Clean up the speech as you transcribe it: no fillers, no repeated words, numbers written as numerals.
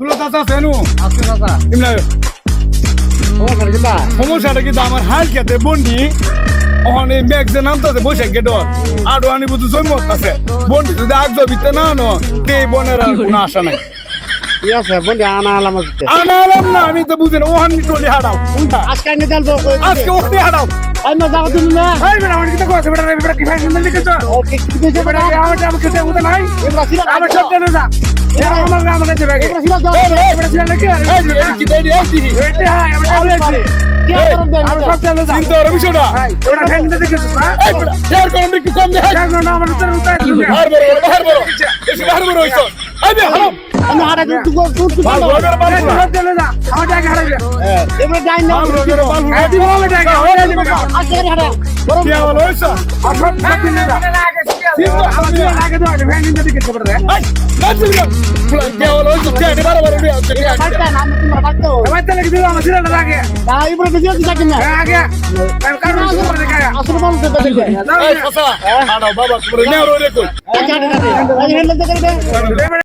তুলো চাচা ফেনু আজকে দাদা ইমলা সমস্যা কি দা সমস্যাটা কিন্তু আমার হাল খেতে বন্ডি ওখানে ম্যাগজে নামতেছে বসে গেডর আরো আনি বুঝু জন্ম আছে বন্ডি যদি আগ জবিতে না নো তে বনের আর কোনো আশা নাই ঠিক আছে বন্ধু আনা আলাম আজকে আনালাম না আমি তো বুঝি না ওখানে টলি হারাও কোনটা আজকে আমি দেব আজকে ওখানে হারাও আমি না যাবো তুমি না এই বেটা আমার কিটা কথা বেটা বেটা কি ফ্যাশন দিকে তো ওকে কি দিতে বেটা আমার খেতে উঠে নাই এগুলা ছিল আমার সব কেন যা আমার কাছে ব্যাগে এগুলা ছিল এই বেটা ছিল নাকি এই কি দেই এই কি এটা আমি বলেছি কি করব দেন আমি সব চলে যা চিন্তা করবি সেটা ওটা ফ্যাশন দিকে তো এই বেটা শেয়ার করুন কি কম দেখাই না আমার তো উঠাই আর বড় এসে আর বড় হইছো এই বে হারাম আমি হারা কিন্তু তুই ভালো রোগের বাল সব চলে যা আমার জায়গা হারাইবে এবারে যাই না ভালো রোগের বাল এই দিবো আমার জায়গা ওরে দিবো আজকে হারা বড় কি হলো হইছো আর সব থাকি না চিন্তা আমি আগে তো ফ্যাশন দিকে খবর রে এই নাচি না কি হলো হইছো কে বারে বারে উড়ে আসছে বাচ্চা নাম তোমার বাচ্চা আমার তালে কি দিলো আমার ছেলে লাগে না এবারে বেশি থাকি না আগে আমি কারণ করে দেখা আসলে বলতে দেখে এই ফসা আড়াও বাবা করে নেও রে কই আচ্ছা আচ্ছা এই হেলে দেখে